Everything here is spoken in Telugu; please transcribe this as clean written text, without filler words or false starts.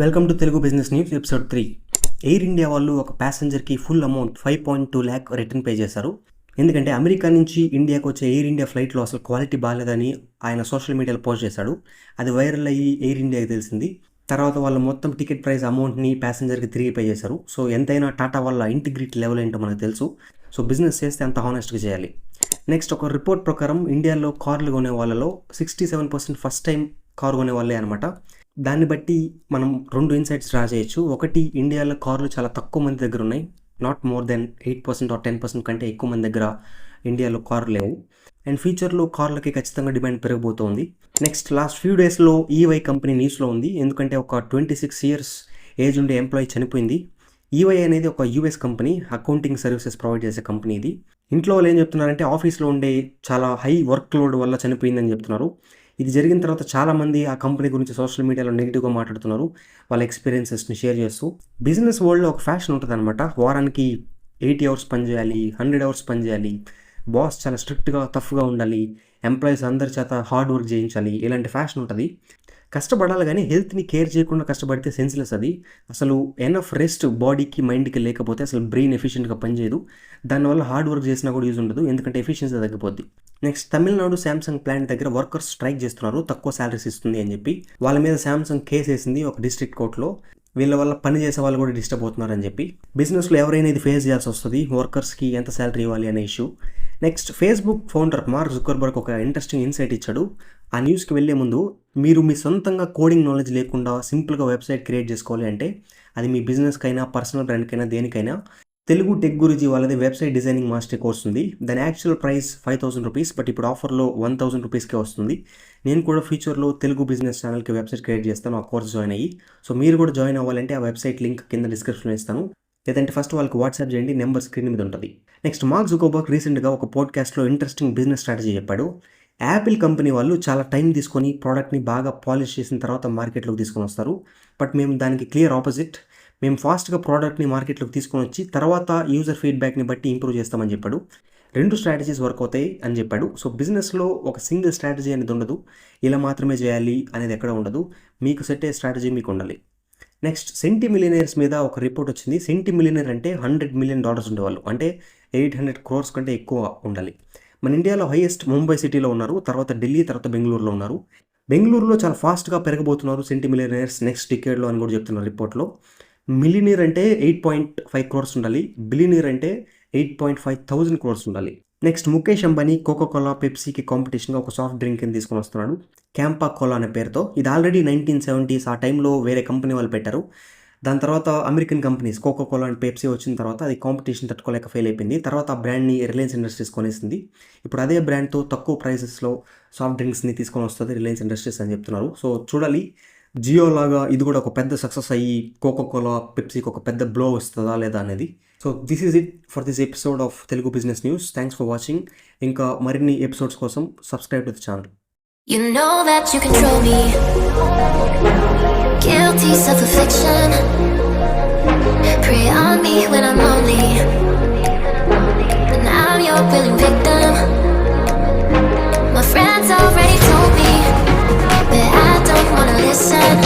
Welcome to Telugu business news episode 3. Air India వాళ్ళు ఒక ప్యాసింజర్కి full amount 5.2 lakh return pay చేశారు. ఎందుకంటే అమెరికా నుంచి ఇండియాకు వచ్చే ఎయిర్ ఇండియా ఫ్లైట్లో అసలు క్వాలిటీ బాగాలేదని ఆయన సోషల్ మీడియాలో పోస్ట్ చేశాడు. అది వైరల్ అయ్యి ఎయిర్ ఇండియాకి తెలిసింది. తర్వాత వాళ్ళు మొత్తం టికెట్ ప్రైస్ అమౌంట్ని ప్యాసింజర్కి తిరిగి పే చేశారు. సో ఎంతైనా టాటా వాళ్ళ ఇంటిగ్రిటీ లెవెల్ ఏంటో మనకు తెలుసు. సో బిజినెస్ చేస్తే అంత హానెస్ట్గా చేయాలి. నెక్స్ట్, ఒక రిపోర్ట్ ప్రకారం ఇండియాలో కార్లు కొనే వాళ్ళలో 67% ఫస్ట్ టైం కారు కొనే వాళ్ళే అనమాట. దాన్ని బట్టి మనం 2 ఇన్సైట్స్ డ్రా చేయొచ్చు. ఒకటి, ఇండియాలో కార్లు చాలా తక్కువ మంది దగ్గర ఉన్నాయి. నాట్ మోర్ దెన్ 8% ఆర్ 10% కంటే ఎక్కువ మంది దగ్గర ఇండియాలో కార్లు లేవు. అండ్ ఫ్యూచర్లో కార్లకి ఖచ్చితంగా డిమాండ్ పెరగబోతోంది. నెక్స్ట్, లాస్ట్ ఫ్యూ డేస్లో ఈవై కంపెనీ న్యూస్లో ఉంది. ఎందుకంటే ఒక 26 years ఏజ్ ఉండే ఎంప్లాయీ చనిపోయింది. ఈవై అనేది ఒక US company, accounting services provide చేసే కంపెనీ ఇది. ఇంట్లో వాళ్ళు ఏం చెప్తున్నారంటే ఆఫీస్లో ఉండే చాలా హై వర్క్ లోడ్ వల్ల చనిపోయిందని చెప్తున్నారు. ఇది జరిగిన తర్వాత చాలామంది ఆ కంపెనీ గురించి సోషల్ మీడియాలో నెగిటివ్గా మాట్లాడుతున్నారు, వాళ్ళ ఎక్స్పీరియన్సెస్ని షేర్ చేస్తూ. బిజినెస్ వరల్డ్లో ఒక ఫ్యాషన్ ఉంటుంది అనమాట. వారానికి 80 hours పని చేయాలి, 100 hours పని చేయాలి, బాస్ చాలా స్ట్రిక్ట్గా టఫ్గా ఉండాలి, ఎంప్లాయీస్ అందరి చేత హార్డ్ వర్క్ చేయించాలి, ఇలాంటి ఫ్యాషన్ ఉంటుంది. కష్టపడాలి, కానీ హెల్త్ని కేర్ చేయకుండా కష్టపడితే సెన్స్లెస్ అది. అసలు ఎనఫ్ రెస్ట్ బాడీకి మైండ్కి లేకపోతే అసలు బ్రెయిన్ ఎఫిషియెంట్గా పనిచేయదు. దానివల్ల హార్డ్ వర్క్ చేసినా కూడా యూజ్ ఉండదు, ఎందుకంటే ఎఫిషియన్సీ తగ్గిపోద్ది. నెక్స్ట్, తమిళనాడు శాంసంగ్ ప్లాంట్ దగ్గర వర్కర్స్ స్ట్రైక్ చేస్తున్నారు, తక్కువ శాలరీస్ ఇస్తుంది అని చెప్పి. వాళ్ళ మీద శాంసంగ్ కేసు వేసింది ఒక డిస్ట్రిక్ట్ కోర్టులో. వీళ్ళ వల్ల పని చేసే వాళ్ళు కూడా డిస్టర్బ్ అవుతున్నారు అని చెప్పి. బిజినెస్లో ఎవరైనా ఇది ఫేస్ చేయాల్సి వస్తుంది, వర్కర్స్కి ఎంత శాలరీ ఇవ్వాలి అనే issue. Next, Facebook founder mark Zuckerberg ఒక ఇంట్రెస్టింగ్ ఇన్సైట్ ఇచ్చాడు. ఆ న్యూస్కి వెళ్ళే ముందు, మీరు మీ సొంతంగా కోడింగ్ నాలెడ్జ్ లేకుండా సింపుల్గా వెబ్సైట్ క్రియేట్ చేసుకోవాలి అంటే, అది మీ బిజినెస్కైనా పర్సనల్ బ్రాండ్కైనా దేనికైనా, తెలుగు టెక్ గురించి వాళ్ళది వెబ్సైట్ డిజైనింగ్ మాస్టర్ కోర్స్ ఉంది. దాని యాక్చువల్ ప్రైస్ 5,000 rupees, బట్ ఇప్పుడు ఆఫర్లో 1,000 rupeesకే వస్తుంది. నేను కూడా ఫ్యూచర్లో తెలుగు బిజినెస్ ఛానల్కి వెబ్సైట్ క్రియేట్ చేస్తాను, ఆ కోర్స్ జాయిన్ అయ్యి. సో మీరు కూడా జాయిన్ అవ్వాలంటే ఆ వెబ్సైట్ లింక్ కింద డిస్క్రిప్షన్లో ఇస్తాను, లేదంటే ఫస్ట్ వాళ్ళకి వాట్సాప్ చేయండి, నెంబర్ స్క్రీన్ మీద ఉంటుంది. నెక్స్ట్, మార్క్ జుకర్బర్గ్ రీసెంట్గా ఒక పాడ్కాస్ట్లో ఇంట్రెస్టింగ్ బిజినెస్ స్ట్రాటజీ చెప్పాడు. యాపిల్ కంపెనీ వాళ్ళు చాలా టైం తీసుకొని ప్రోడక్ట్ని బాగా పాలిష్ చేసిన తర్వాత మార్కెట్లోకి తీసుకొని వస్తారు. బట్ మేము దానికి క్లియర్ ఆపోజిట్. మేము ఫాస్ట్గా ప్రోడక్ట్ని మార్కెట్లోకి తీసుకొని వచ్చి తర్వాత యూజర్ ఫీడ్బ్యాక్ని బట్టి ఇంప్రూవ్ చేస్తామని చెప్పాడు. 2 స్ట్రాటజీస్ వర్క్ అవుతాయి అని చెప్పాడు. సో బిజినెస్లో ఒక సింగిల్ స్ట్రాటజీ అనేది ఉండదు, ఇలా మాత్రమే చేయాలి అనేది ఎక్కడ ఉండదు. మీకు సెట్ అయ్యే స్ట్రాటజీ మీకు ఉండాలి. నెక్స్ట్, సెంటీ మిలియనర్స్ మీద ఒక రిపోర్ట్ వచ్చింది. సెంటీ మిలియనర్ అంటే $100 million ఉండేవాళ్ళు, అంటే 800 crores కంటే ఎక్కువ ఉండాలి. మన ఇండియాలో హైయెస్ట్ ముంబై సిటీలో ఉన్నారు, తర్వాత ఢిల్లీ, తర్వాత బెంగళూరులో ఉన్నారు. బెంగళూరులో చాలా ఫాస్ట్గా పెరగబోతున్నారు సెంటీ మిలియనర్స్ నెక్స్ట్ డికేడ్లో అని కూడా చెప్తున్నారు రిపోర్ట్లో. మిలియనీర్ అంటే 8.5 crores ఉండాలి, బిలియనీర్ అంటే 8.5 thousand crores ఉండాలి. నెక్స్ట్, ముఖేష్ అంబానీ కోకోకోలా పెప్సీకి కాంపిటీషన్గా ఒక సాఫ్ట్ డ్రింక్ ని తీసుకొని వస్తున్నాడు, క్యాంపా కోలా అనే పేరుతో. ఇది ఆల్రెడీ 1970s ఆ టైంలో వేరే కంపెనీ వాళ్ళు పెట్టారు. దాని తర్వాత American companies Coca Cola and Pepsi వచ్చిన తర్వాత అది కాంపిటీషన్ తట్టుకోలేక ఫెయిల్ అయిపోయింది. తర్వాత ఆ బ్రాండ్ని రిలయన్స్ ఇండస్ట్రీస్ కొనేసింది. ఇప్పుడు అదే బ్రాండ్తో తక్కువ ప్రైసెస్లో సాఫ్ట్ డ్రింక్స్ని తీసుకొని వస్తుంది రిలయన్స్ ఇండస్ట్రీస్ అని చెప్తున్నారు. సో చూడాలి, జియో లాగా ఇది కూడా ఒక పెద్ద సక్సెస్ అయ్యి కోకోకోలా పెప్సీకి ఒక పెద్ద బ్లో వస్తుందా లేదా అనేది. So this is it for this episode of Telugu business news. Thanks for watching. ఇంకా మరిన్ని ఎపిసోడ్స్ కోసం subscribe to the channel. You know that you control me. Guilty self-affliction. Prey on me when I'm lonely. And I'm your willing victim. My friends already told me that I don't wanna listen.